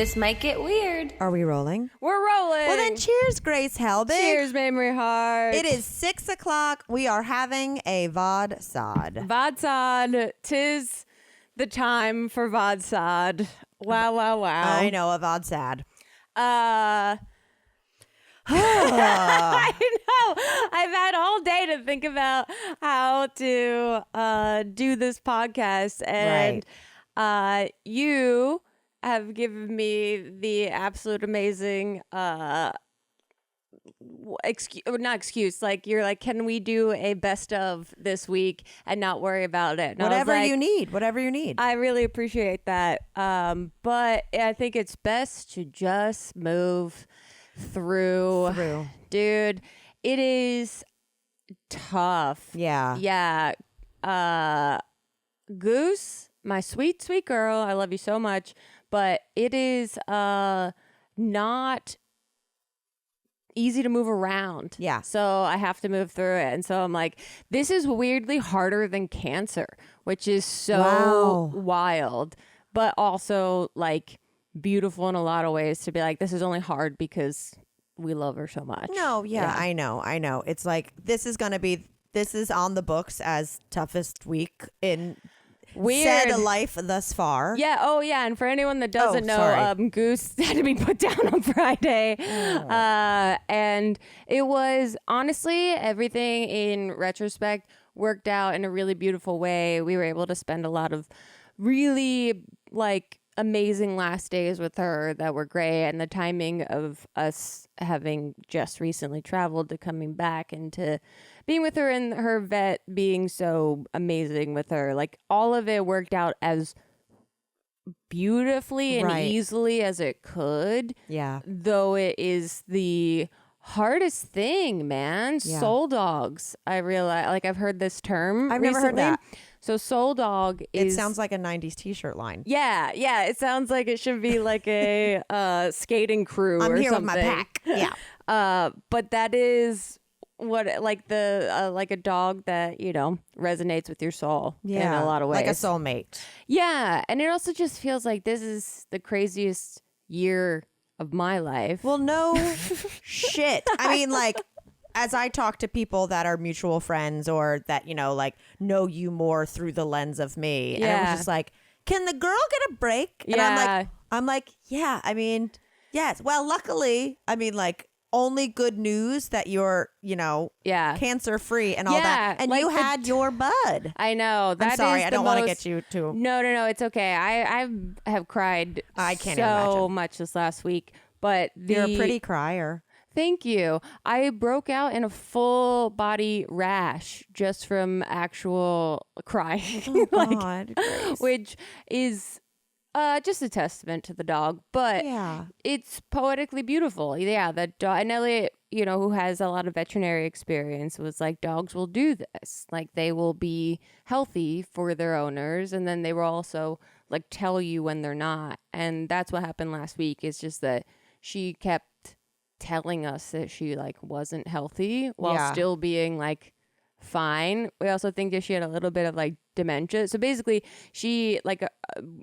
This might get weird. Are we rolling? We're rolling. Well, then cheers, Grace Helbig. Cheers, Mamrie Hart. It is 6 o'clock. We are having a Vodsod. Vodsod. 'Tis the time for Vodsod. Wow, wow, wow. I know, a Vodsad. I know. I've had all day to think about how to do this podcast, and you have given me the absolute amazing not excuse, like you're like, can we do a best of this week and not worry about it? And Whatever like, you need. I really appreciate that. But I think it's best to just move through. Dude, it is tough. Yeah. Goose, my sweet, sweet girl, I love you so much, but it is not easy to move around. Yeah. So I have to move through it. And so I'm like, this is weirdly harder than cancer, which is so wild, but also like beautiful in a lot of ways to be like, this is only hard because we love her so much. No, yeah. I know. It's like, this is on the books as toughest week in said life thus far. Yeah. Oh, yeah. And for anyone that doesn't know, Goose had to be put down on Friday. And it was honestly everything in retrospect worked out in a really beautiful way. We were able to spend a lot of really like amazing last days with her that were great, and the timing of us having just recently traveled to coming back and to being with her and her vet being so amazing with her, like all of it worked out as beautifully and easily as it could. Yeah, though it is the hardest thing, man. Soul dogs, I realize, like I've heard this term. I've recently. never heard that. So soul dog is... It sounds like a 90s t-shirt line. Yeah. It sounds like it should be like a skating crew or something. I'm here with my pack. Yeah. But that is what, like the like a dog that, you know, resonates with your soul in a lot of ways. Like a soulmate. Yeah. And it also just feels like this is the craziest year of my life. Well, no shit. I mean, like, as I talk to people that are mutual friends or that, you know, like know you more through the lens of me. And I was just like, can the girl get a break? And I'm like, yeah, I mean, yes. Well, luckily, I mean, like, only good news that you're, you know, cancer free and all that. And like you had your bud. I know. I'm sorry. I don't want to get you to. No. It's okay. I have cried so much this last week, but you're a pretty crier. Thank you. I broke out in a full body rash just from actual crying, oh, God, which is just a testament to the dog, but it's poetically beautiful. Yeah, the dog, and Elliot, you know, who has a lot of veterinary experience, was like, dogs will do this. Like, they will be healthy for their owners, and then they will also like tell you when they're not. And that's what happened last week. It's just that she kept telling us that she like wasn't healthy while still being like fine. We also think that she had a little bit of like dementia. So basically she like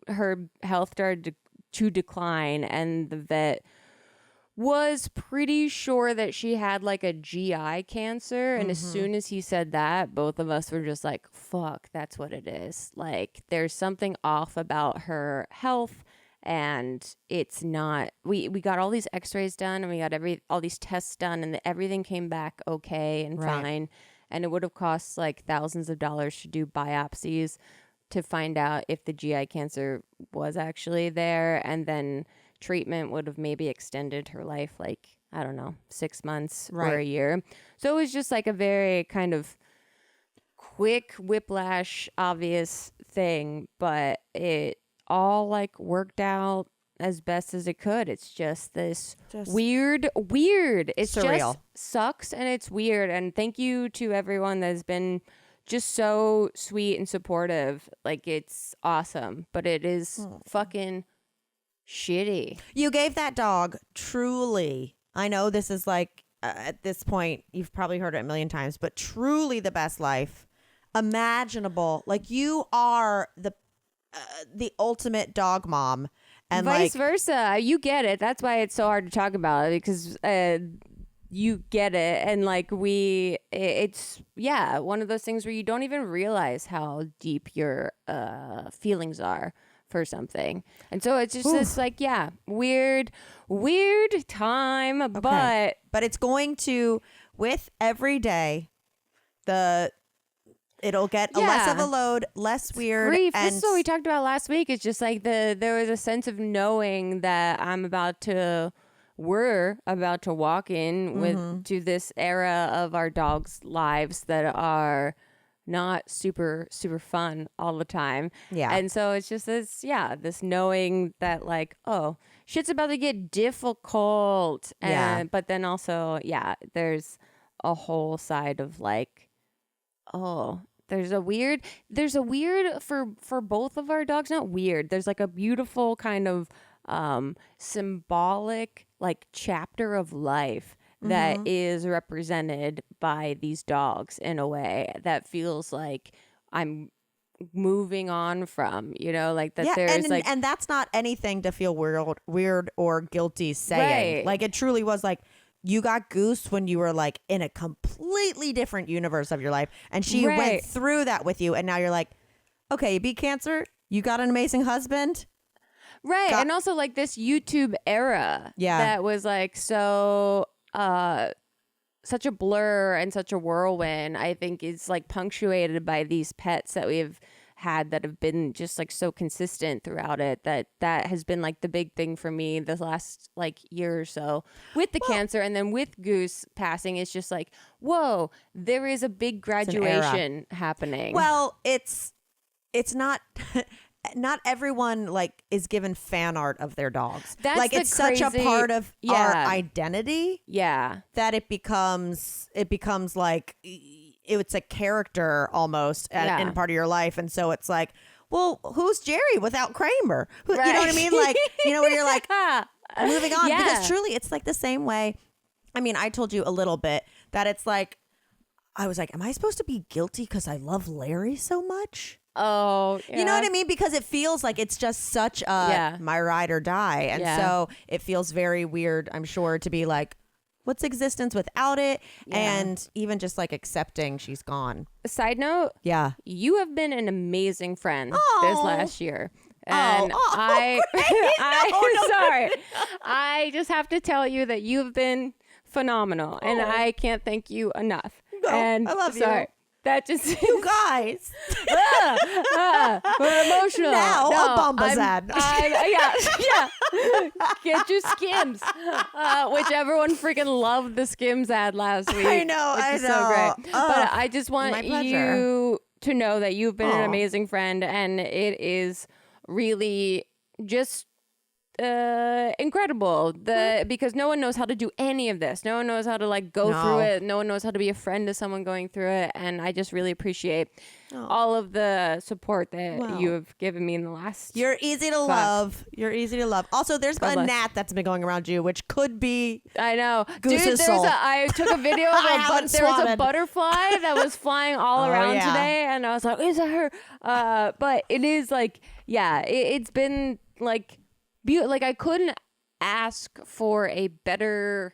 her health started to decline, and the vet was pretty sure that she had like a GI cancer. And as soon as he said that, both of us were just like, fuck, that's what it is. Like, there's something off about her health. And it's not, we got all these x-rays done, and we got all these tests done, and everything came back okay and fine. And it would have cost like thousands of dollars to do biopsies to find out if the GI cancer was actually there. And then treatment would have maybe extended her life, like, I don't know, 6 months or a year. So it was just like a very kind of quick whiplash, obvious thing, but it all like worked out as best as it could. It's just this weird. It's surreal. Just sucks, and it's weird. And thank you to everyone that's been just so sweet and supportive. Like, it's awesome, but it is fucking shitty. You gave that dog truly, I know this is like, at this point, you've probably heard it a million times, but truly the best life imaginable. Like, you are the ultimate dog mom, And vice versa. You get it. That's why it's so hard to talk about it, because you get it. And like it's one of those things where you don't even realize how deep your feelings are for something. And so it's just this like, weird time. Okay. But it's going to, with every day, it'll get less of a load, less weird. Grief. And this is what we talked about last week. It's just like there was a sense of knowing that we're about to walk in to this era of our dogs' lives that are not super, super fun all the time. Yeah. And so it's just this knowing that like, oh, shit's about to get difficult. But then also, there's a whole side of like, oh, there's a weird for both of our dogs. Not weird. There's like a beautiful kind of symbolic like chapter of life that is represented by these dogs in a way that feels like I'm moving on from, like that. And that's not anything to feel weird or guilty saying. Right. Like it truly was like, you got Goose when you were like in a completely different universe of your life, and she went through that with you, and now you're like, okay, you beat cancer, you got an amazing husband. Right. And also like this YouTube era that was like so such a blur and such a whirlwind, I think is like punctuated by these pets that we've had that have been just like so consistent throughout it, that has been like the big thing for me this last like year or so with the cancer. And then with Goose passing, it's just like, whoa, there is a big graduation happening. Well, it's not not everyone like is given fan art of their dogs. That's like it's such a part of our identity that it becomes like it's a character almost in part of your life. And so it's like, well, who's Jerry without Kramer? You know what I mean? Like, where you're like, moving on. Because truly, it's like the same way. I mean, I told you a little bit that it's like, I was like, am I supposed to be guilty because I love Larry so much? Oh, you know what I mean? Because it feels like it's just such a my ride or die. And so it feels very weird, I'm sure, to be like, what's existence without it? And even just like accepting she's gone. A side note, you have been an amazing friend this last year. And sorry. I just have to tell you that you've been phenomenal, and I can't thank you enough. No, and I love you. That just you guys. We're emotional. Now a Bombas ad. Get your Skims. Which everyone freaking loved the Skims ad last week. I know. So great. But I just want you to know that you've been an amazing friend, and it is really just incredible because no one knows how to do any of this. No one knows how to like go through it. No one knows how to be a friend to someone going through it. And I just really appreciate all of the support that you have given me in the last. You're easy to love. You're easy to love. Also, there's a gnat that's been going around you, which could be. I know. Goose's soul. I took a video of there was a butterfly that was flying all around today, and I was like, is that her? But it is like, it's been like. Like I couldn't ask for a better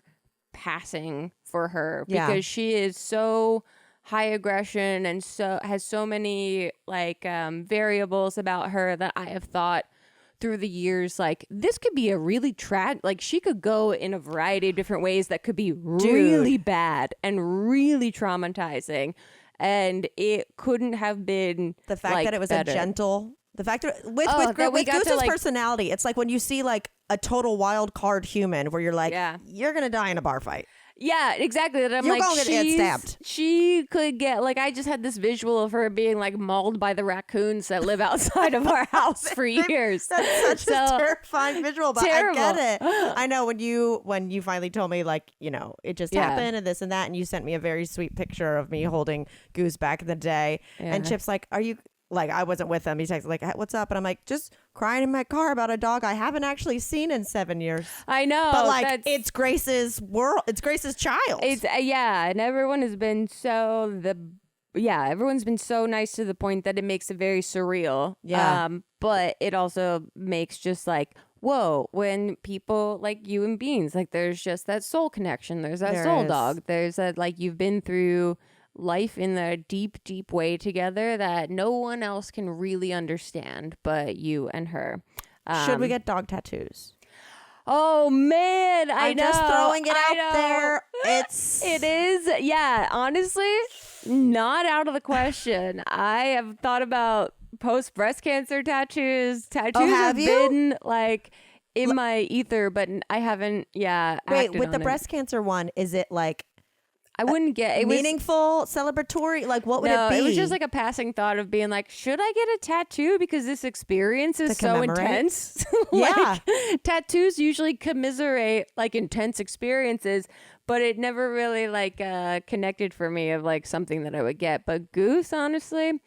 passing for her because she is so high aggression and so has so many like variables about her that I have thought through the years, like this could be a really like she could go in a variety of different ways that could be really bad and really traumatizing, and it couldn't have been the fact that it was better. A gentle. The fact that with Goose's personality, it's like when you see like a total wild card human where you're like, you're going to die in a bar fight. Yeah, exactly. That I'm you're going to get stabbed. She could get like, I just had this visual of her being like mauled by the raccoons that live outside of our house for years. That's such a terrifying visual, but terrible. I get it. I know when you finally told me like, it just happened and this and that, and you sent me a very sweet picture of me holding Goose back in the day. And Chip's like, are you... Like, I wasn't with him. He texted like, what's up? And I'm like, just crying in my car about a dog I haven't actually seen in 7 years. I know. But like, it's Grace's world. It's Grace's child. It's and everyone has been everyone's been so nice to the point that it makes it very surreal. Yeah. But it also makes just like, whoa, when people like you and Beans, like there's just that soul connection. There's that soul dog. There's that, like, you've been through life in a deep, deep way together that no one else can really understand but you and her. Should we get dog tattoos? Oh man, I'm just throwing it out there. It is, yeah. Honestly, not out of the question. I have thought about post breast cancer tattoos. Tattoos have been like in my ether, but I haven't. Yeah. Wait, with the breast cancer one, is it like? I wouldn't get it. Meaningful, celebratory? Like, what would it be? It was just like a passing thought of being like, should I get a tattoo because this experience is so intense? Like, tattoos usually commiserate like intense experiences, but it never really like connected for me of like something that I would get. But Goose, honestly,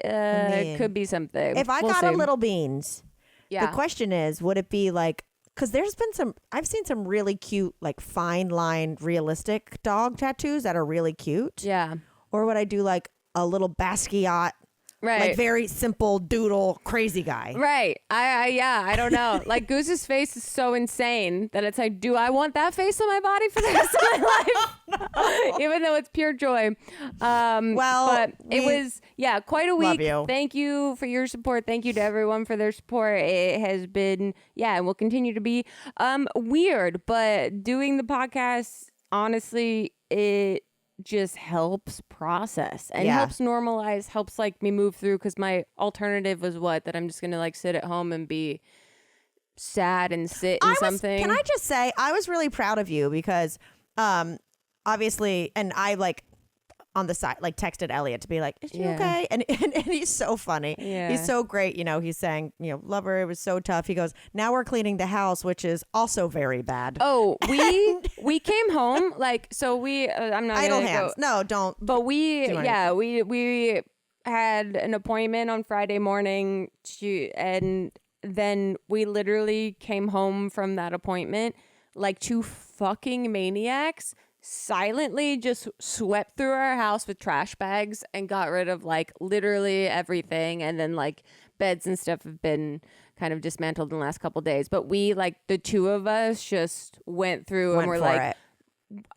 could be something. If I got a little Beans, the question is, would it be like, because I've seen some really cute, like fine line, realistic dog tattoos that are really cute. Yeah. Or would I do like a little Basquiat, like very simple doodle crazy guy? Right. I don't know. Like Goose's face is so insane that it's like, do I want that face on my body for the rest of my life? No. Even though it's pure joy. But it was, quite a week. Love you. Thank you for your support. Thank you to everyone for their support. It has been, and will continue to be weird, but doing the podcast, honestly, it just helps process and helps normalize, helps like me move through, because my alternative was that I'm just gonna like sit at home and be sad and sit in something. Can I just say, I was really proud of you because obviously, and I like on the side like texted Elliot to be like, is she okay? And he's so funny. He's so great. You know, he's saying, love her, it was so tough. He goes, now we're cleaning the house, which is also very bad. Oh, we came home like, so we I'm not idle gonna hands. No, don't. But we had an appointment on Friday morning and then we literally came home from that appointment like two fucking maniacs, silently just swept through our house with trash bags and got rid of like literally everything. And then like beds and stuff have been kind of dismantled in the last couple of days. But we, like the two of us, just went through and we're like,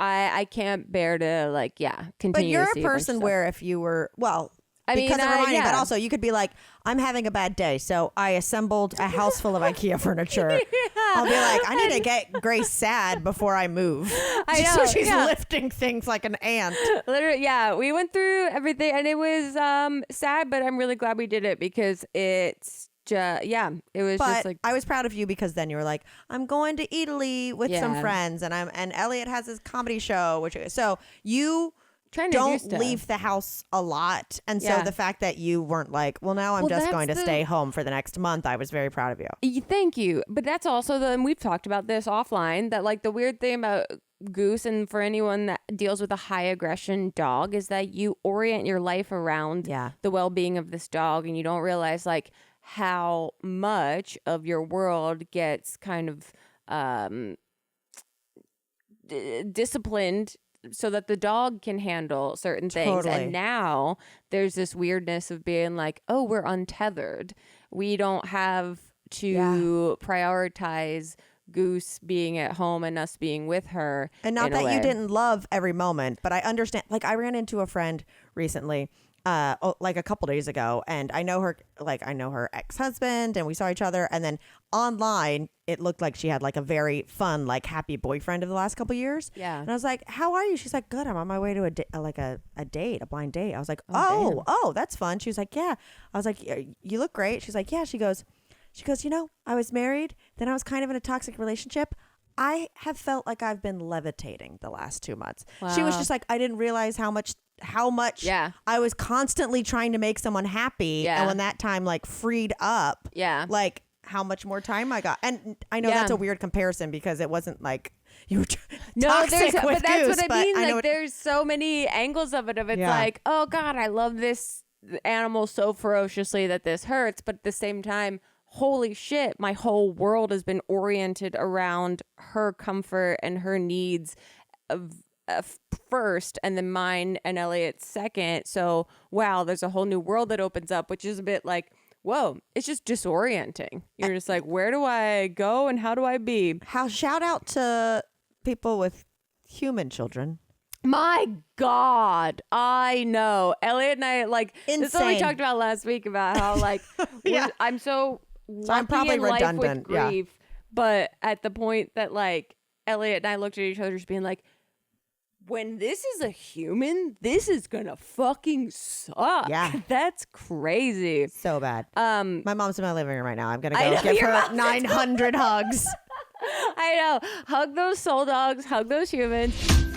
I can't bear to like, continue. But you're to a see person where if you were, because of reminding, but also you could be like, I'm having a bad day, so I assembled a house full of IKEA furniture. I'll be like, I need to get Grace sad before I move. I know. So she's lifting things like an ant. Literally, we went through everything and it was sad, but I'm really glad we did it because it's it was just like, I was proud of you because then you were like, I'm going to Italy with some friends and Elliot has his comedy show, so you don't leave the house a lot. And so the fact that you weren't like, well, now I'm just going to stay home for the next month, I was very proud of you. Thank you. But that's also and we've talked about this offline, that like the weird thing about Goose, and for anyone that deals with a high aggression dog, is that you orient your life around the well-being of this dog, and you don't realize like how much of your world gets kind of disciplined so that the dog can handle certain things. And now there's this weirdness of being like, oh, we're untethered. We don't have to prioritize Goose being at home and us being with her. And not that you didn't love every moment, but I understand. Like I ran into a friend recently, like a couple days ago, and I know her ex-husband, and we saw each other, and then online it looked like she had like a very fun, like happy boyfriend of the last couple years. And I was like, how are you? She's like, good, I'm on my way to a blind date. I was like, oh, that's fun. She was like, yeah. I was like, you look great. She's like, yeah. She goes, I was married, then I was kind of in a toxic relationship. I have felt like I've been levitating the last 2 months. Wow. She was just like, I didn't realize how much I was constantly trying to make someone happy. And when that time like freed up, like how much more time I got. And I know that's a weird comparison because it wasn't like you were toxic with but that's Goose, what I mean. Like there's so many angles of it. It's like, oh God, I love this animal so ferociously that this hurts. But at the same time, holy shit, my whole world has been oriented around her comfort and her needs of first, and then mine and Elliot's second. So wow, there's a whole new world that opens up, which is a bit like, whoa, it's just disorienting. You're just like, where do I go and how do I be? Shout out to people with human children. My God, I know. Elliot and I, like, Insane. this is what we talked about last week about how, like, I'm so I'm probably in life redundant. with grief, but at the point that, like, Elliot and I looked at each other just being like, when this is a human, this is gonna fucking suck. Yeah. That's crazy. So bad. My mom's in my living room right now. I'm gonna go give her 900 hugs. I know. Hug those soul dogs. Hug those humans.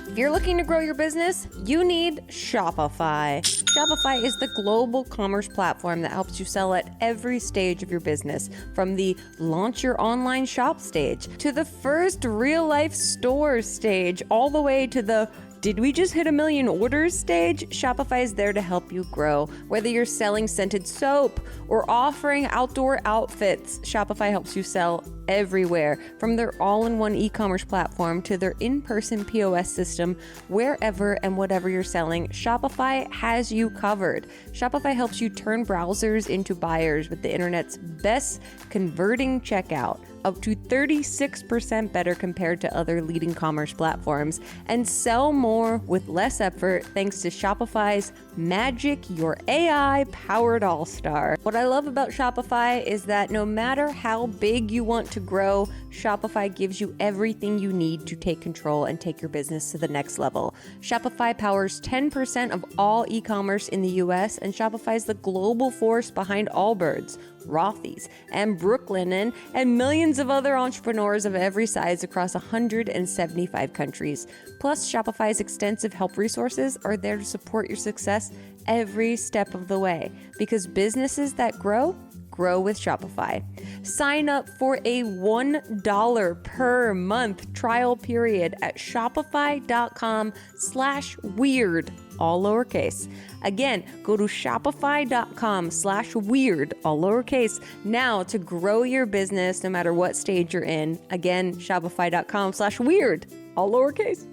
If you're looking to grow your business, you need Shopify. Shopify is the global commerce platform that helps you sell at every stage of your business, from the launch your online shop stage to the first real life store stage, all the way to the did we just hit 1 million orders stage? Shopify is there to help you grow. Whether you're selling scented soap or offering outdoor outfits, Shopify helps you sell everywhere. From their all-in-one e-commerce platform to their in-person POS system, wherever and whatever you're selling, Shopify has you covered. Shopify helps you turn browsers into buyers with the internet's best converting checkout, up to 36% better compared to other leading commerce platforms, and sell more with less effort thanks to Shopify's Magic Your AI powered all-star. What I love about Shopify is that no matter how big you want to grow, Shopify gives you everything you need to take control and take your business to the next level. Shopify powers 10% of all e-commerce in the US, and Shopify is the global force behind Allbirds, Rothy's, and Brooklinen, and millions of other entrepreneurs of every size across 175 countries. Plus, Shopify's extensive help resources are there to support your success every step of the way, because businesses that grow with Shopify. Sign up for a $1 per month trial period at shopify.com/weird, all lowercase. Again, go to shopify.com/weird, all lowercase, now to grow your business no matter what stage you're in. Again, shopify.com/weird, all lowercase.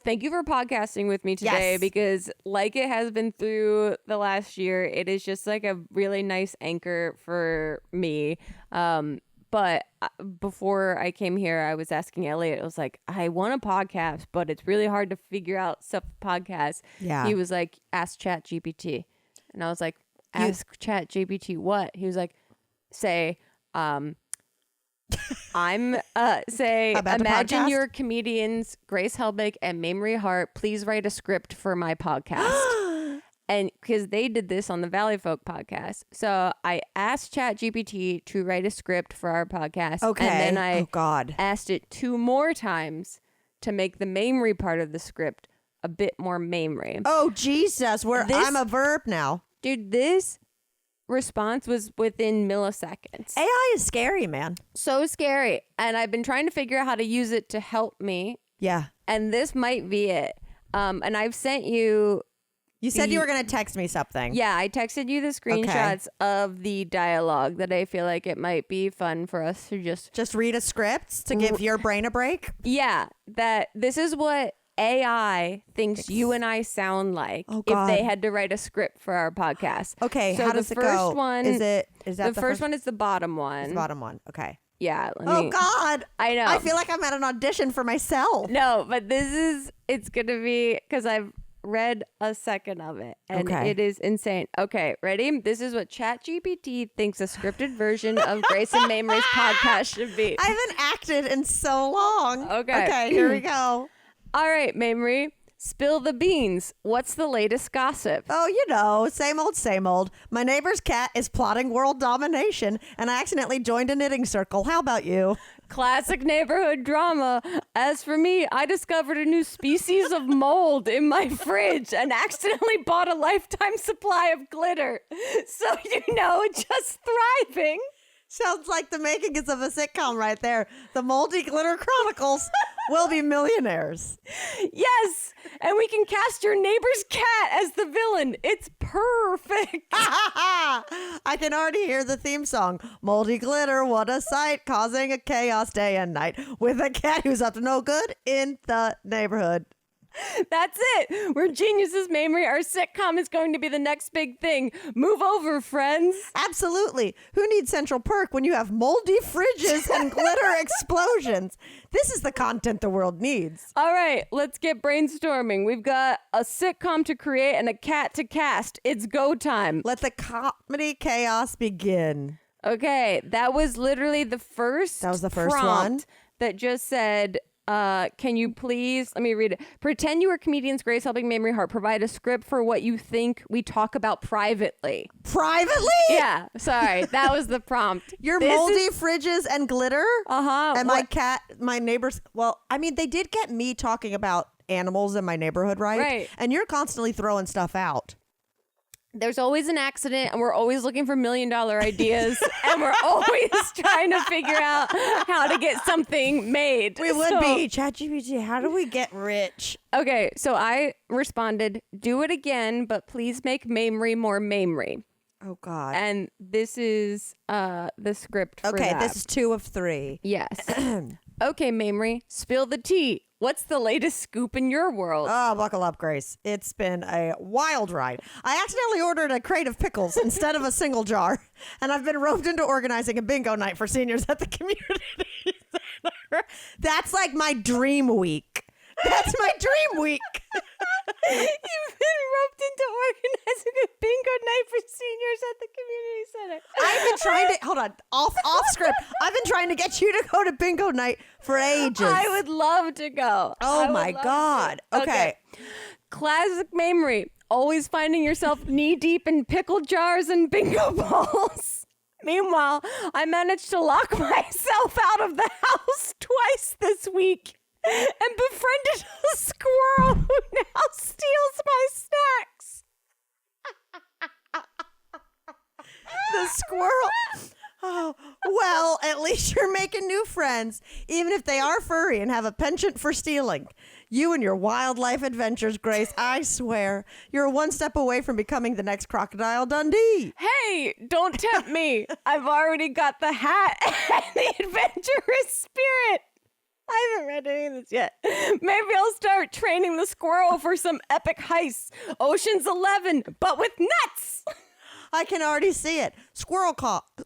Thank you for podcasting with me today, because like it has been through the last year, it is just like a really nice anchor for me. But before I came here, I was asking Elliot, I was like, I want a podcast, but it's really hard to figure out stuff to podcast. Yeah. He was like, ask ChatGPT. And I was like, ask ChatGPT what? He was like, say, imagine you're comedians Grace Helbig and Mamrie Hart. Please write a script for my podcast. And because they did this on the Valley Folk podcast. So I asked ChatGPT to write a script for our podcast. Okay. And then I asked it 2 more times to make the Mamrie part of the script a bit more Mamrie. Oh, Jesus. I'm a verb now. Dude, this response was within milliseconds. AI is scary, man. So scary. And I've been trying to figure out how to use it to help me. Yeah. And this might be it. And I've sent you... You said you were going to text me something. Yeah, I texted you the screenshots of the dialogue that I feel like it might be fun for us to just read a script to give your brain a break. Yeah, that this is what AI thinks you and I sound like if they had to write a script for our podcast. Okay, so how does it go? Is that the first one is the bottom one. It's the bottom one. Okay. Yeah. God. I know. I feel like I'm at an audition for myself. No, but it's going to be, because I've read a second of it and it is insane. Okay, ready? This is what ChatGPT thinks a scripted version of Grace and Mamrie's podcast should be. I haven't acted in so long. Okay, here we go. All right, Mamrie, spill the beans. What's the latest gossip? Oh, same old, same old. My neighbor's cat is plotting world domination, and I accidentally joined a knitting circle. How about you? Classic neighborhood drama. As for me, I discovered a new species of mold in my fridge and accidentally bought a lifetime supply of glitter. So, just thriving. Sounds like the makings of a sitcom right there. The Moldy Glitter Chronicles will be millionaires. Yes, and we can cast your neighbor's cat as the villain. It's perfect. I can already hear the theme song. Moldy glitter, what a sight, causing a chaos day and night with a cat who's up to no good in the neighborhood. That's it. We're geniuses, Mamrie. Our sitcom is going to be the next big thing. Move over, friends. Absolutely. Who needs Central Perk when you have moldy fridges and glitter explosions? This is the content the world needs. All right, let's get brainstorming. We've got a sitcom to create and a cat to cast. It's go time. Let the comedy chaos begin. Okay, that was literally the first. That was the first prompt one that just said, can you please, let me read it. Pretend you are comedians Grace, Helbig, Mamrie, Hart. Provide a script for what you think we talk about privately. Privately? Yeah, sorry. That was the prompt. Your moldy fridges and glitter? Uh-huh. And my neighbors, well, I mean, they did get me talking about animals in my neighborhood, right? Right. And you're constantly throwing stuff out. There's always an accident, and we're always looking for $1 million ideas, and we're always trying to figure out how to get something made. We would be. ChatGPT, how do we get rich? Okay, so I responded, do it again, but please make Mamrie more Mamrie. Oh, God. And this is the script for that. Okay, this is 2 of 3. Yes. Okay, Mamrie, spill the tea. What's the latest scoop in your world? Oh, buckle up, Grace. It's been a wild ride. I accidentally ordered a crate of pickles instead of a single jar, and I've been roped into organizing a bingo night for seniors at the community center. That's like my dream week. That's my dream week. You've been roped into organizing a bingo night for seniors at the community center. I've been trying to, hold on, off script. I've been trying to get you to go to bingo night for ages. I would love to go. Oh my God. Okay. Classic Mamrie. Always finding yourself knee deep in pickle jars and bingo balls. Meanwhile, I managed to lock myself out of the house twice this week and befriended a squirrel who now steals my snacks. The squirrel. Oh, well, at least you're making new friends, even if they are furry and have a penchant for stealing. You and your wildlife adventures, Grace, I swear, you're one step away from becoming the next Crocodile Dundee. Hey, don't tempt me. I've already got the hat and the adventurous spirit. I haven't read any of this yet. Maybe I'll start training the squirrel for some epic heists. Ocean's 11, but with nuts. I can already see it. Squirrel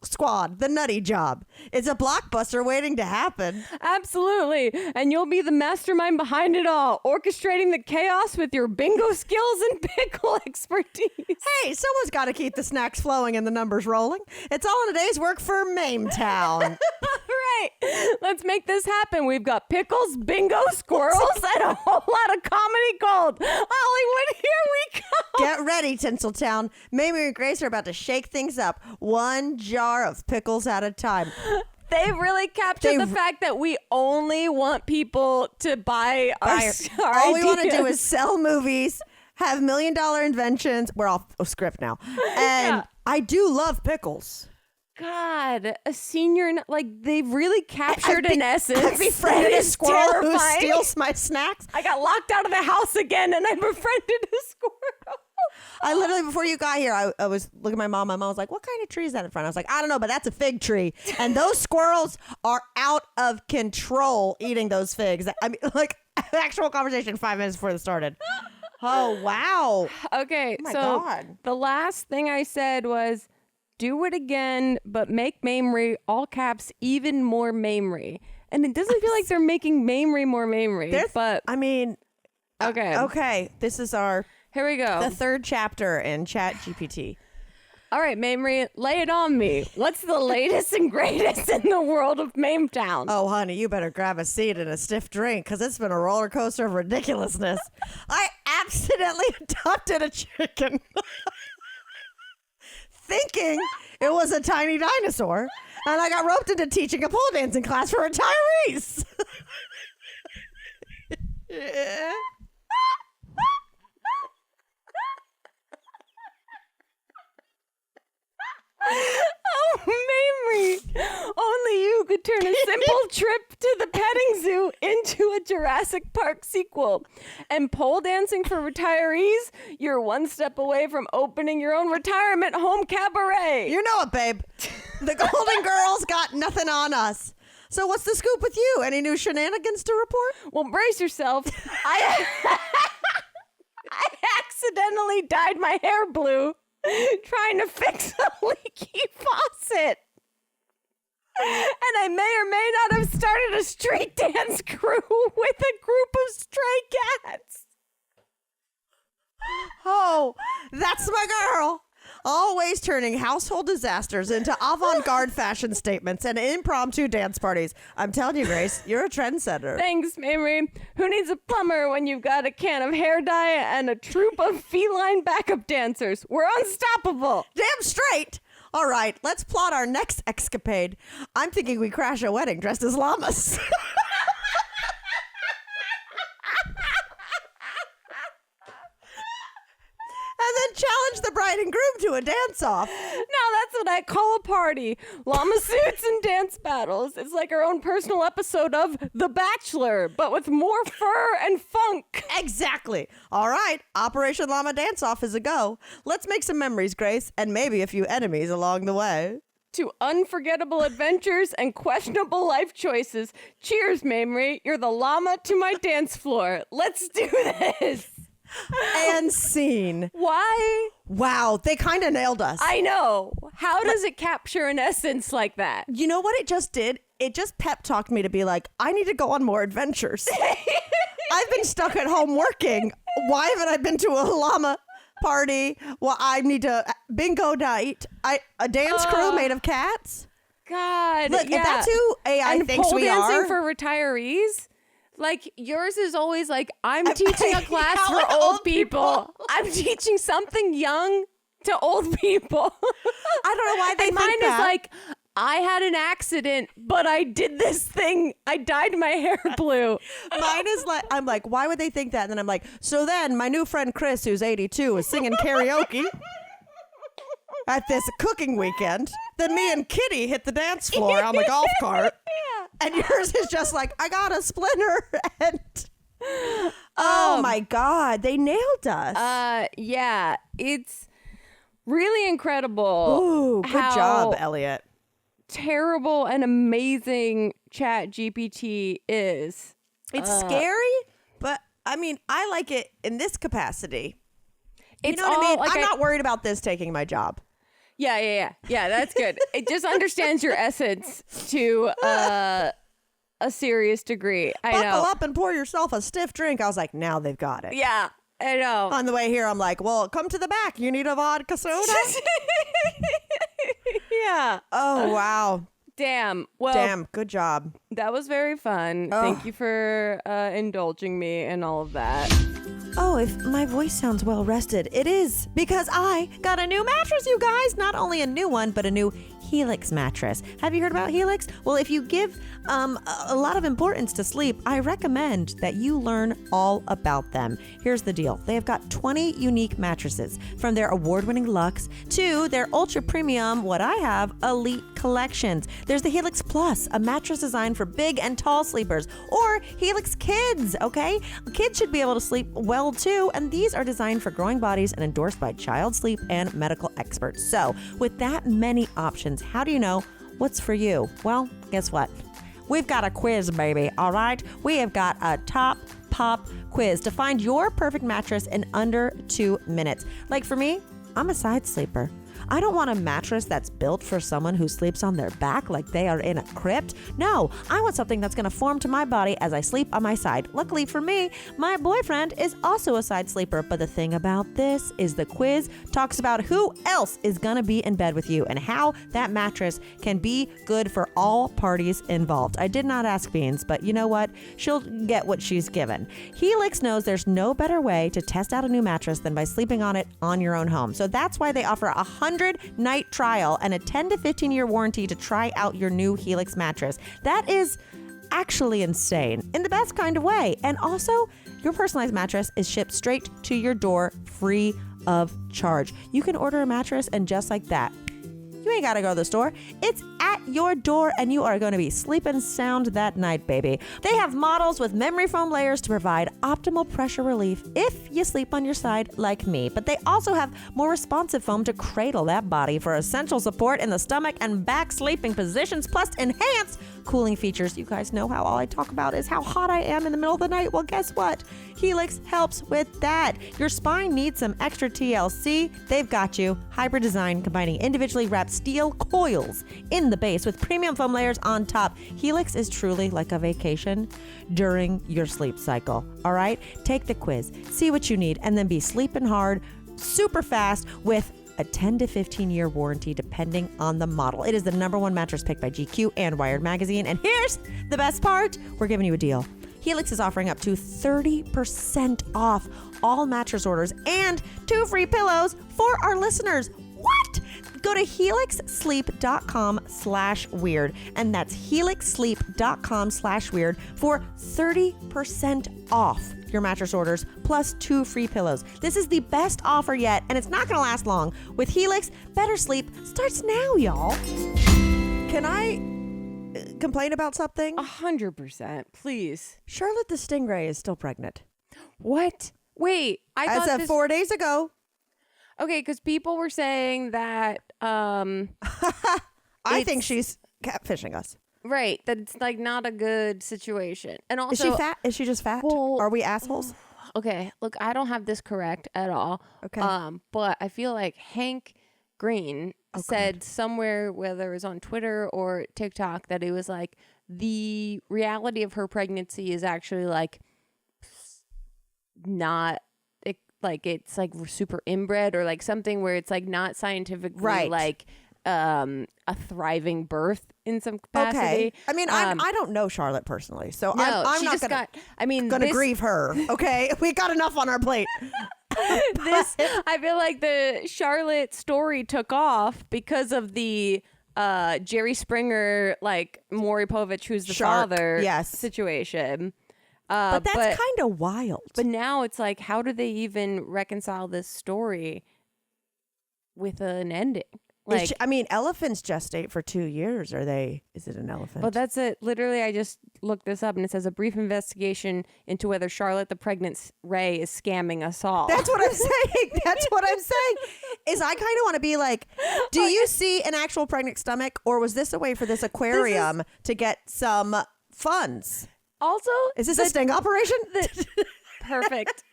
Squad, the nutty job. It's a blockbuster waiting to happen. Absolutely. And you'll be the mastermind behind it all, orchestrating the chaos with your bingo skills and pickle expertise. Hey, someone's got to keep the snacks flowing and the numbers rolling. It's all in a day's work for Mametown. Right. Let's make this happen. We've got pickles, bingo, squirrels, and a whole lot of comedy gold. Hollywood, here we go. Get ready, Tinseltown. Mamrie and Grace are about to shake things up, one jar of pickles at a time. They really captured the fact that we only want people to buy our all we want to ideas. do is sell movies, have $1 million inventions. We're off script now. And I do love pickles. God, a senior, they've really captured an essence. I befriended a squirrel who terrifying. steals my snacks. I got locked out of the house again and I befriended a squirrel. I literally, before you got here, I was looking at my mom. My mom was like, what kind of tree is that in front? I was like, I don't know, but that's a fig tree. And those squirrels are out of control eating those figs. I mean, like, actual conversation 5 minutes before this started. Oh, wow. Okay, Oh my so God. the last thing I said was, do it again, but make Mamrie, all caps, even more Mamrie. And it doesn't feel like they're making Mamrie more Mamrie, but I mean, okay. Okay, this is our... Here we go. The 3rd chapter in ChatGPT. All right, Mamrie, lay it on me. What's the latest and greatest in the world of Mametown? Oh, honey, you better grab a seat and a stiff drink because it's been a roller coaster of ridiculousness. I accidentally adopted a chicken thinking it was a tiny dinosaur, and I got roped into teaching a pole dancing class for retirees. Yeah. Oh, Mamrie, only you could turn a simple trip to the petting zoo into a Jurassic Park sequel. And pole dancing for retirees, you're one step away from opening your own retirement home cabaret. You know it, babe. The Golden Girls got nothing on us. So what's the scoop with you? Any new shenanigans to report? Well, brace yourself. I accidentally dyed my hair blue trying to fix a leaky faucet. And I may or may not have started a street dance crew with a group of stray cats. Oh, that's my girl. Always turning household disasters into avant-garde fashion statements and impromptu dance parties. I'm telling you, Grace, you're a trendsetter. Thanks, Mamrie. Who needs a plumber when you've got a can of hair dye and a troupe of feline backup dancers? We're unstoppable. Damn straight. All right, let's plot our next escapade. I'm thinking we crash a wedding dressed as llamas. And then challenge the bride and groom to a dance-off. Now that's what I call a party. Llama suits and dance battles. It's like our own personal episode of The Bachelor, but with more fur and funk. Exactly. All right, Operation Llama Dance-Off is a go. Let's make some memories, Grace, and maybe a few enemies along the way. To unforgettable adventures and questionable life choices. Cheers, Mamrie. You're the llama to my dance floor. Let's do this. And scene. Why? Wow, they kind of nailed us. I know. How does it capture an essence like that? You know what it just did? It just pep talked me to be like, I need to go on more adventures. I've been stuck at home working. Why haven't I been to a llama party? Well, I need to bingo night. A dance crew made of cats. God. Look, yeah. if that's who AI and thinks pole we dancing are. for retirees. Like, yours is always like, I'm teaching a class Yeah, for like old people. I'm teaching something young to old people. I don't know why they and think mine that. is like, I had an accident, but I did this thing. I dyed my hair blue. Mine is like, I'm like, why would they think that? And then I'm like, so then my new friend Chris, who's 82, is singing karaoke at this cooking weekend. Then me and Kitty hit the dance floor on the golf cart. And yours is just like, I got a splinter. And oh my God, they nailed us. Yeah, it's really incredible. Ooh, good job, Elliot. Terrible and amazing ChatGPT is. It's scary, but I mean, I like it in this capacity. You know what I mean? Like I'm not worried about this taking my job. Yeah, that's good. It just understands your essence to a serious degree. I know. Buckle up and pour yourself a stiff drink. I was like, now they've got it. Yeah, I know. On the way here, I'm like, well, come to the back. You need a vodka soda? Yeah. Oh, wow. Damn. Well, Damn. Good job. that was very fun. Thank you for indulging me and all of that. Oh, if my voice sounds well rested, it is because I got a new mattress, you guys. Not only a new one, but a new Helix mattress. Have you heard about Helix? Well, if you give a lot of importance to sleep, I recommend that you learn all about them. Here's the deal. They have got 20 unique mattresses, from their award-winning Luxe to their ultra premium, what I have, elite collections. There's the Helix Plus, a mattress designed for big and tall sleepers, or Helix Kids, okay? Kids should be able to sleep well too, and these are designed for growing bodies and endorsed by child sleep and medical experts. So, with that many options, how do you know what's for you? Well, guess what? We've got a quiz, baby, all right? We have got a top pop quiz to find your perfect mattress in under 2 minutes. Like for me, I'm a side sleeper. I don't want a mattress that's built for someone who sleeps on their back like they are in a crypt. No, I want something that's going to form to my body as I sleep on my side. Luckily for me, my boyfriend is also a side sleeper. But the thing about this is the quiz talks about who else is going to be in bed with you and how that mattress can be good for all parties involved. I did not ask Beans, but you know what? She'll get what she's given. Helix knows there's no better way to test out a new mattress than by sleeping on it on your own home. So that's why they offer a 100-night trial and a 10 to 15-year warranty to try out your new Helix mattress. That is actually insane in the best kind of way. And also, your personalized mattress is shipped straight to your door free of charge. You can order a mattress and just like that, you ain't gotta go to the store. It's at your door and you are going to be sleeping sound that night, baby. They have models with memory foam layers to provide optimal pressure relief if you sleep on your side like me. But they also have more responsive foam to cradle that body for essential support in the stomach and back sleeping positions, plus enhanced cooling features. You guys know how all I talk about is how hot I am in the middle of the night. Well, guess what? Helix helps with that. Your spine needs some extra TLC. They've got you. Hybrid design combining individually wrapped steel coils in the base with premium foam layers on top. Helix is truly like a vacation during your sleep cycle. All right? Take the quiz, see what you need, and then be sleeping hard, super fast with a 10 to 15 year warranty depending on the model. It is the #1 mattress picked by GQ and Wired Magazine. And here's the best part. We're giving you a deal. Helix is offering up to 30% off all mattress orders and 2 free pillows for our listeners. What? Go to helixsleep.com/weird. And that's helixsleep.com/weird for 30% off your mattress orders plus 2 free pillows. This is the best offer yet, and it's not going to last long. With Helix, better sleep starts now, y'all. Can I complain about something? 100%, please. Charlotte the Stingray is still pregnant. What? Wait, As of 4 days ago. Okay, because people were saying that I think she's catfishing us. Right, that it's like not a good situation. And also, is she fat? Is she just fat? Well, are we assholes? Okay, look, I don't have this correct at all. Okay. But I feel like Hank Green said somewhere, whether it was on Twitter or TikTok, that it was like the reality of her pregnancy is actually like not like it's like super inbred or like something where it's like not scientifically like a thriving birth in some capacity. Okay. I mean, I don't know Charlotte personally, so I'm not gonna grieve her. Okay, we got enough on our plate. I feel like the Charlotte story took off because of the Jerry Springer, like Maury Povich, who's the father, situation. But that's kind of wild. But now it's like, how do they even reconcile this story with an ending? Like, elephants gestate for 2 years. Is it an elephant? Well, that's it. Literally, I just looked this up and it says a brief investigation into whether Charlotte the pregnant Ray is scamming us all. That's what I'm saying. That's what I'm saying. Is I kind of want to be like, do you see an actual pregnant stomach, or was this a way for this aquarium to get some funds? Also, is this a sting operation? Perfect.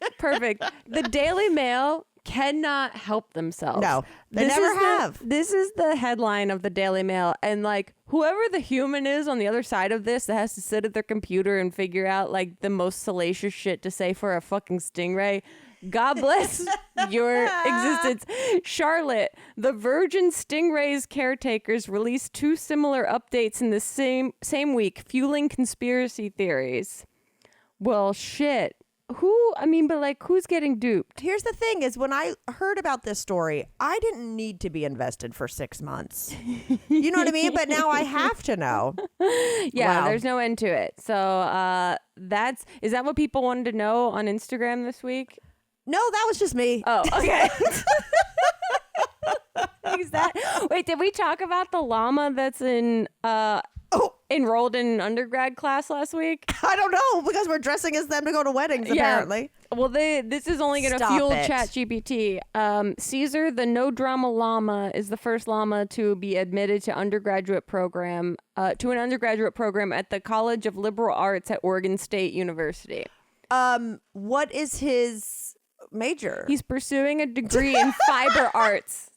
The Daily Mail cannot help themselves. No, they never have. This is the headline of the Daily Mail, and like whoever the human is on the other side of this that has to sit at their computer and figure out like the most salacious shit to say for a fucking stingray, God bless your existence. Charlotte, the Virgin Stingray's caretakers released 2 similar updates in the same week, fueling conspiracy theories. Well, shit. Who's getting duped? Here's the thing is, when I heard about this story, I didn't need to be invested for 6 months. You know what I mean? But now I have to know. Yeah, wow. There's no end to it. So is that what people wanted to know on Instagram this week? No, that was just me. Oh, okay. Wait, did we talk about the llama that's enrolled in an undergrad class last week? I don't know, because we're dressing as them to go to weddings, apparently. Well, this is only going to fuel ChatGPT. Caesar, the no drama llama, is the first llama to be admitted to an undergraduate program at the College of Liberal Arts at Oregon State University. What is his major? He's pursuing a degree in fiber arts.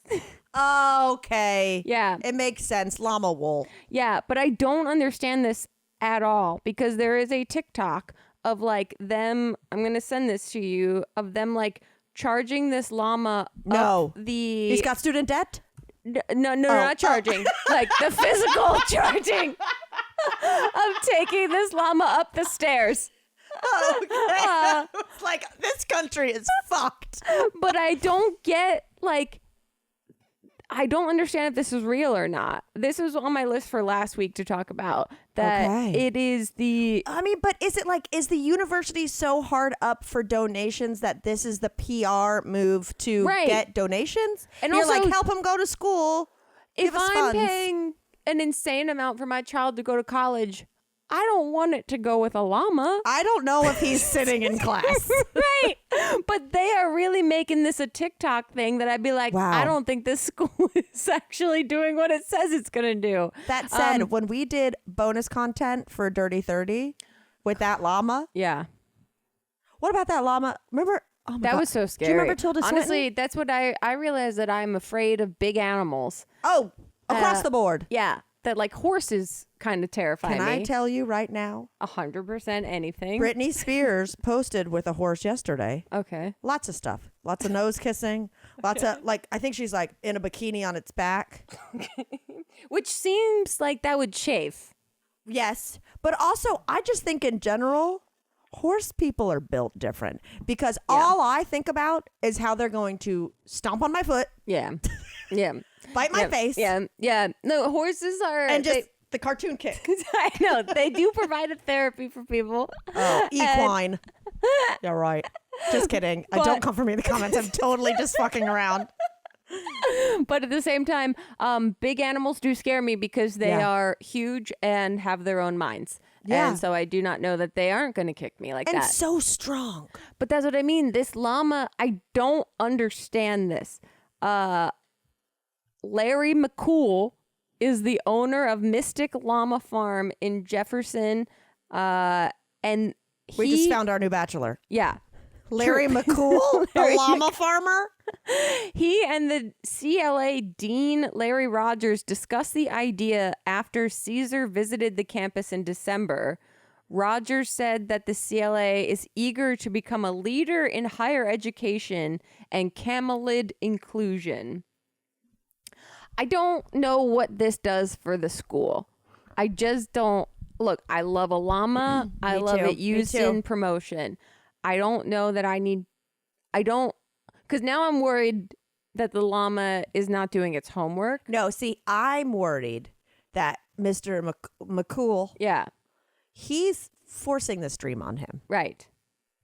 Okay. Yeah. It makes sense. Llama wool. Yeah, but I don't understand this at all, because there is a TikTok of like them, I'm going to send this to you, of them like charging this llama up the... He's got student debt? No, not charging. Like the physical charging of taking this llama up the stairs. Okay. Like, this country is fucked. But I don't get, like... I don't understand if this is real or not. This was on my list for last week to talk about. That it is the... but is it like, is the university so hard up for donations that this is the PR move to get donations? And you're also, like, help them go to school. If I'm paying an insane amount for my child to go to college, I don't want it to go with a llama. I don't know if he's sitting in class. Right. But they are really making this a TikTok thing that I'd be like, wow. I don't think this school is actually doing what it says it's going to do. That said, when we did bonus content for Dirty 30 with that llama. Yeah. What about that llama? Remember? Oh my that God. was so scary. Do you remember Tilda Swinton? Honestly, that's what I realized, that I'm afraid of big animals. Oh, across the board. Yeah. That like horses kind of terrify me. Can I tell you right now? 100% anything. Britney Spears posted with a horse yesterday. Okay. Lots of stuff. Lots of nose kissing. Lots of like, I think she's like in a bikini on its back. Which seems like that would chafe. Yes. But also, I just think in general, horse people are built different because all I think about is how they're going to stomp on my foot. Yeah. Yeah. Bite my face. Yeah. Yeah. No, horses are. And just the cartoon kick. I know. They do provide a therapy for people. Oh, equine. Yeah, right. Just kidding. Don't come for me in the comments. I'm totally just fucking around. But at the same time, big animals do scare me because they are huge and have their own minds. Yeah. And so I do not know that they aren't going to kick me like that. And so strong. But that's what I mean. This llama, I don't understand this. Larry McCool is the owner of Mystic Llama Farm in Jefferson. And we just found our new bachelor. Yeah. Larry McCool, the llama farmer. He and the CLA dean, Larry Rogers, discussed the idea after Caesar visited the campus in December. Rogers said that the CLA is eager to become a leader in higher education and camelid inclusion. I don't know what this does for the school. I just don't. Look, I love a llama. I love it used in promotion. I don't know that because now I'm worried that the llama is not doing its homework. No, see, I'm worried that Mr. McCool, he's forcing this dream on him. Right.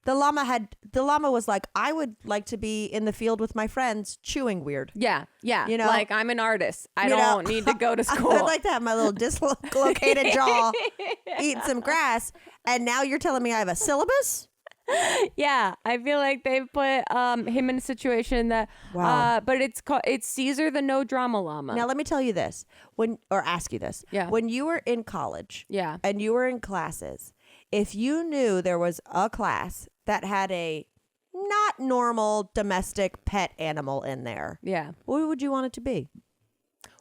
The llama was like, I would like to be in the field with my friends chewing weird. Yeah. Yeah. You know, like I'm an artist. I don't need to go to school. I'd like to have my little dislocated jaw, eat some grass. And now you're telling me I have a syllabus? Yeah, I feel like they've put him in a situation that, but it's Caesar the no drama llama. Now let me tell you this, ask you this. Yeah. When you were in college, and you were in classes, if you knew there was a class that had a not normal domestic pet animal in there, what would you want it to be?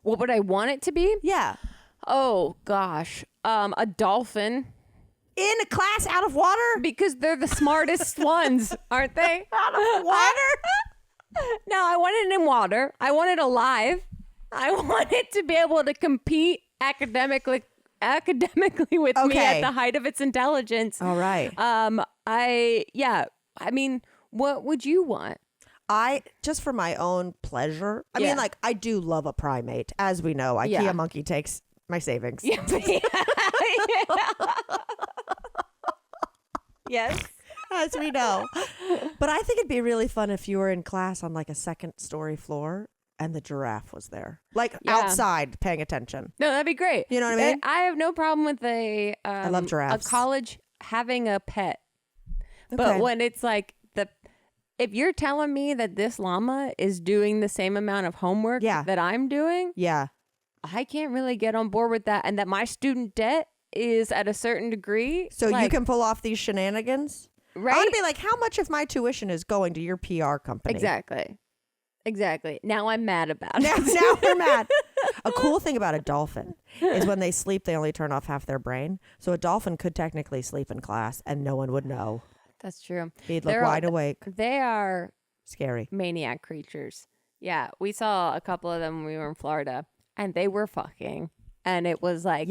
What would I want it to be? Yeah. Oh gosh, a dolphin. In a class out of water? Because they're the smartest ones, aren't they? Out of water? No, I want it in water. I want it alive. I want it to be able to compete academically with me at the height of its intelligence. All right. I mean, what would you want? Just for my own pleasure. I mean, like, I do love a primate. As we know, IKEA monkey takes my savings. Yeah. Yes. As we know. But I think it'd be really fun if you were in class on like a second story floor and the giraffe was there. Like outside paying attention. No, that'd be great. You know what I mean? I have no problem with I love giraffes. A college having a pet. Okay. But when it's like if you're telling me that this llama is doing the same amount of homework that I'm doing, I can't really get on board with that. And that my student debt is at a certain degree. So you can pull off these shenanigans? Right. I want to be like, how much of my tuition is going to your PR company? Exactly. Now I'm mad about it. Now we're mad. A cool thing about a dolphin is when they sleep, they only turn off half their brain. So a dolphin could technically sleep in class and no one would know. That's true. He'd look wide awake. They are scary. Maniac creatures. Yeah. We saw a couple of them when we were in Florida and they were fucking. And it was like...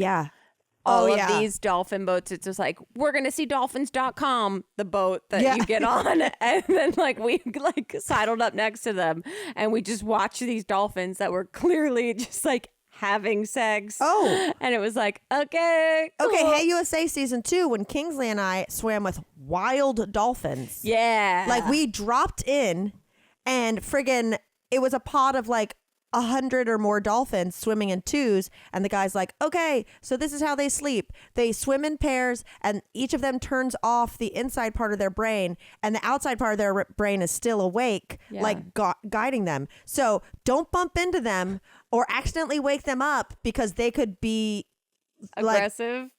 All of these dolphin boats, it's just like, we're going to see dolphins.com, the boat that you get on. And then like we like sidled up next to them and we just watched these dolphins that were clearly just like having sex. Oh. And it was like, okay, cool. Okay, Hey USA season 2 when Kingsley and I swam with wild dolphins. Yeah. Like we dropped in and friggin' it was a pod of like 100 or more dolphins swimming in twos, and the guy's like, okay, so this is how they sleep. They swim in pairs, and each of them turns off the inside part of their brain, and the outside part of their brain is still awake, like guiding them. So don't bump into them or accidentally wake them up, because they could be aggressive.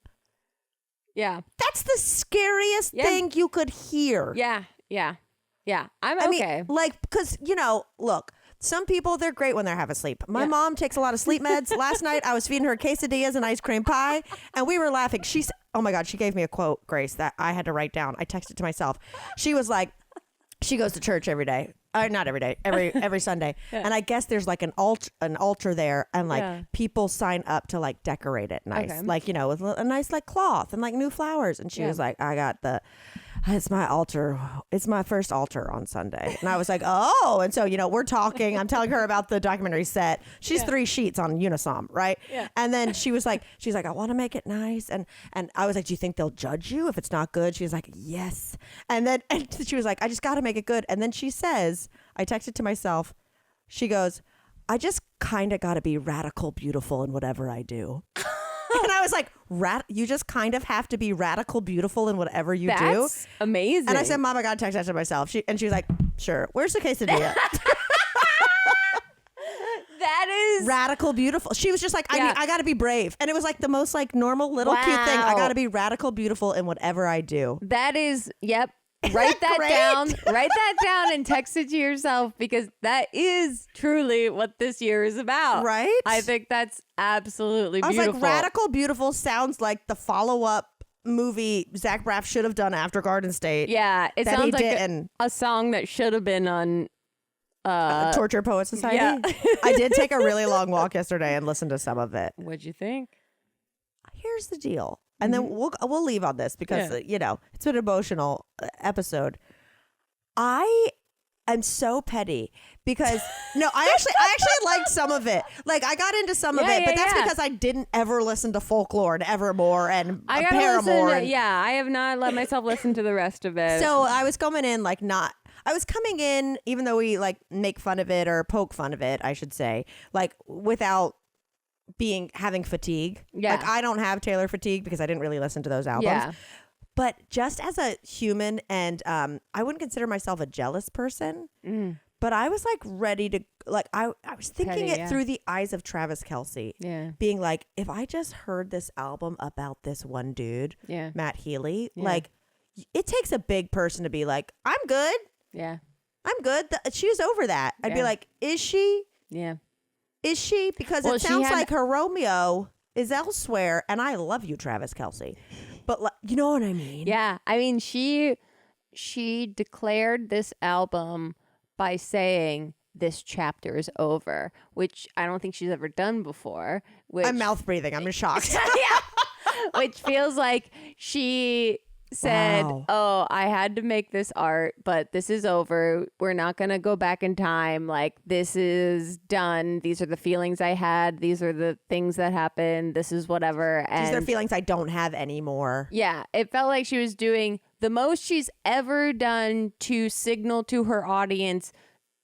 Yeah. That's the scariest thing you could hear. Yeah. I'm okay. I mean, because, look, some people, they're great when they're half asleep. My mom takes a lot of sleep meds. Last night, I was feeding her quesadillas and ice cream pie, and we were laughing. Oh my God, she gave me a quote, Grace, that I had to write down. I texted to myself. She was like, she goes to church every day. Not every day, every Sunday. And I guess there's like an altar there, and people sign up to like decorate it nice. Okay. With a nice like cloth and like new flowers. And she was like, it's my altar. It's my first altar on Sunday. And I was like, oh. And so, we're talking. I'm telling her about the documentary set. She's 3 sheets on Unisom, right? Yeah. And then she's like, I want to make it nice. And I was like, do you think they'll judge you if it's not good? She was like, yes. And she was like, I just got to make it good. And then she says, I texted to myself, she goes, I just kind of got to be radical beautiful in whatever I do. And I was like, you just kind of have to be radical beautiful in whatever you do? That's amazing. And I said, Mom, I got to text that to myself. She was like, sure. Where's the quesadilla? That is radical beautiful. She was just like, I got to be brave. And it was like the most like normal little cute thing. I got to be radical beautiful in whatever I do. That is, yep. Write that down. Write that down and text it to yourself, because that is truly what this year is about. Right? I think that's absolutely beautiful. I was like, radical beautiful sounds like the follow-up movie Zach Braff should have done after Garden State. Yeah, it sounds like a song that should have been on Torture Poet Society. Yeah. I did take a really long walk yesterday and listen to some of it. What'd you think? Here's the deal. And then we'll leave on this because, it's an emotional episode. I am so petty because, I actually liked some of it. Like, I got into some of it, but that's because I didn't ever listen to Folklore and Evermore and Paramore. I have not let myself listen to the rest of it. So I was coming in I was coming in, even though we like make fun of it or poke fun of it, I should say, like without having fatigue. Like, I don't have Taylor fatigue because I didn't really listen to those albums. Yeah. But just as a human, and I wouldn't consider myself a jealous person, but I was like ready to, like, I was thinking through the eyes of Travis Kelce. Yeah. Being like, if I just heard this album about this one dude, Matt Healy, like, it takes a big person to be like, I'm good. Yeah. I'm good. She was over that. I'd be like, is she? Yeah. Is she? Because it sounds like her Romeo is elsewhere, and I love you, Travis Kelce. But you know what I mean? Yeah. I mean, she declared this album by saying this chapter is over, which I don't think she's ever done before. I'm mouth breathing. I'm shocked. Which feels like she said, oh, I had to make this art, but this is over. We're not going to go back in time. Like, this is done. These are the feelings I had. These are the things that happened. This is whatever. And these are feelings I don't have anymore. Yeah. It felt like she was doing the most she's ever done to signal to her audience,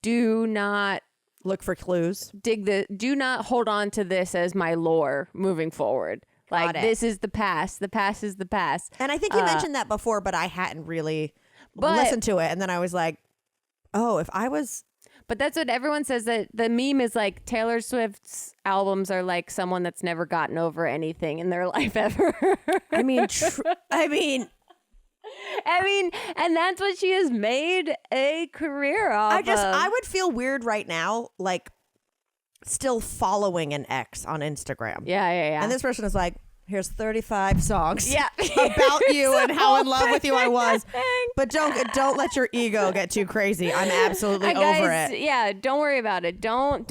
do not look for clues. Do not hold on to this as my lore moving forward. Like, this is the past. The past is the past. And I think you mentioned that before, but I hadn't really listened to it. And then I was like, oh, if I was... But that's what everyone says, that the meme is like Taylor Swift's albums are like someone that's never gotten over anything in their life ever. I mean, and that's what she has made a career off of. I would feel weird right now, like, still following an ex on Instagram. Yeah. And this person is like, here's 35 songs about you and how in love with you I was. But don't let your ego get too crazy. I'm absolutely over it. Yeah, don't worry about it. Don't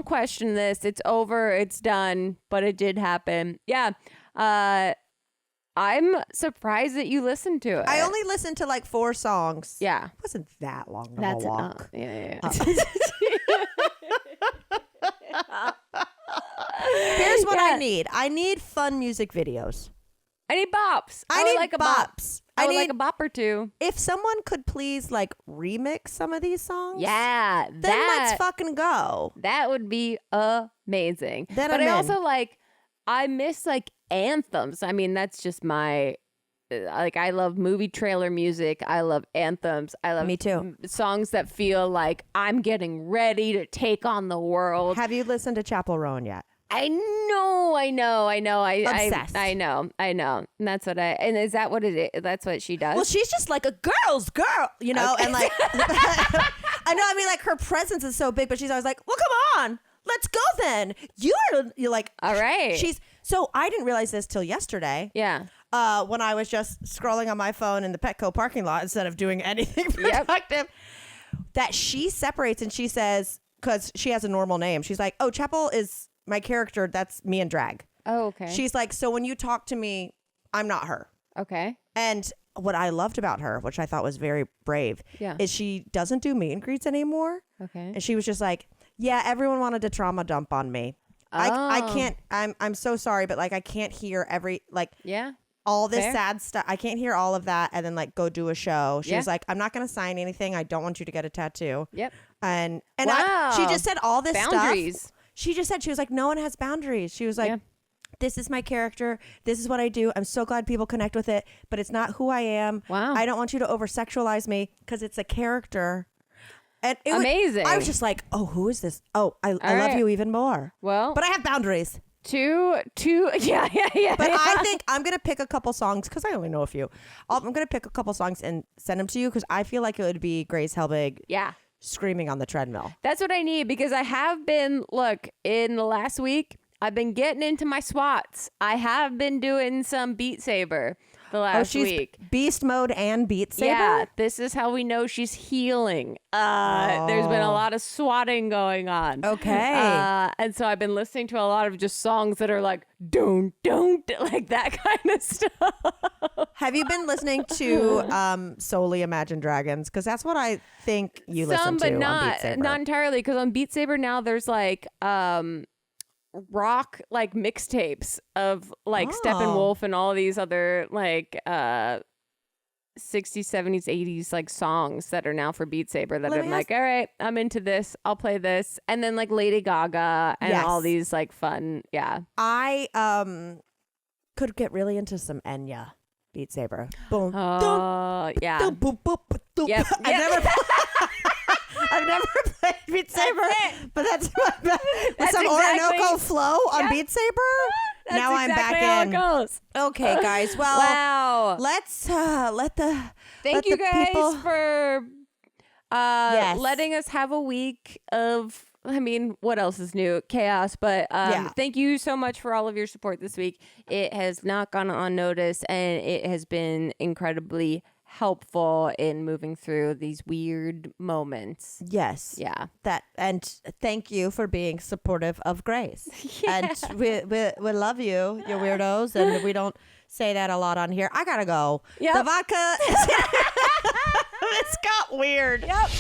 question this. It's over. It's done. But it did happen. Yeah. I'm surprised that you listened to it. I only listened to like 4 songs. Yeah. It wasn't that long of a walk. Yeah. Here's what I need. I need fun music videos. I need bops. I need bops. I would like a bop or two. If someone could please like remix some of these songs, then let's fucking go. That would be amazing. But I also I miss like anthems. I mean, that's just my I love movie trailer music. I love anthems. I love Me too. Songs that feel like I'm getting ready to take on the world. Have you listened to Chapel Roan yet? I know. Obsessed. I know. And that's what and is that what it is? That's what she does? Well, she's just like a girl's girl, you know, okay. and like, I know, I mean, like her presence is so big, but she's always like, well, come on, let's go then. You're like, all right. So I didn't realize this till yesterday. Yeah. When I was just scrolling on my phone in the Petco parking lot instead of doing anything productive, that she separates and she says, because she has a normal name, she's like, oh, Chapel is my character. That's me in drag. Oh, okay. She's like, so when you talk to me, I'm not her. Okay. And what I loved about her, which I thought was very brave, is she doesn't do meet and greets anymore. Okay. And she was just like, yeah, everyone wanted to trauma dump on me. Oh. I can't, I'm so sorry, but like, I can't hear all this sad stuff. I can't hear all of that and then like go do a show. She was like, I'm not going to sign anything. I don't want you to get a tattoo. Yep. And wow. she just said all this boundaries. stuff. She just said, she was like, no one has boundaries. She was like, this is my character. This is what I do. I'm so glad people connect with it, but it's not who I am. Wow. I don't want you to over sexualize me because it's a character. And amazing. I was just like, oh, who is this? Oh, I love you even more. Well, but I have boundaries. Two. Yeah. But I think I'm going to pick a couple songs because I only know a few. I'm going to pick a couple songs and send them to you because I feel like it would be Grace Helbig. Yeah. Screaming on the treadmill. That's what I need because I have been, in the last week, I've been getting into my SWATs. I have been doing some Beat Saber the last week. Beast mode and Beat Saber? Yeah, this is how we know she's healing. There's been a lot of swatting going on. Okay. And so I've been listening to a lot of just songs that are like, don't, like that kind of stuff. Have you been listening to solely Imagine Dragons? Because that's what I think you listen to on Beat Saber. Not entirely, because on Beat Saber now there's like rock like mixtapes of like Steppenwolf and all these other like 60s, 70s, 80s like songs that are now for Beat Saber that I'm like, all right, I'm into this. I'll play this. And then like Lady Gaga and all these like fun. Yeah. I could get really into some Enya Beat Saber. Boom. Yeah. Boom, boom, boom, boom. Yep. I've never played Beat Saber, but that's my best. With some Orinoco flow on Beat Saber. Now I'm back in. How it goes. Okay, guys. Well, wow. Let's Thank you guys for letting us have a week of. I mean, what else is new? Chaos. But thank you so much for all of your support this week. It has not gone unnoticed, and it has been incredibly helpful in moving through these weird moments. Yes. Yeah. And thank you for being supportive of Grace. And we love you weirdos, and we don't say that a lot on here. I gotta go. Yep. The vodka it's got weird. Yep.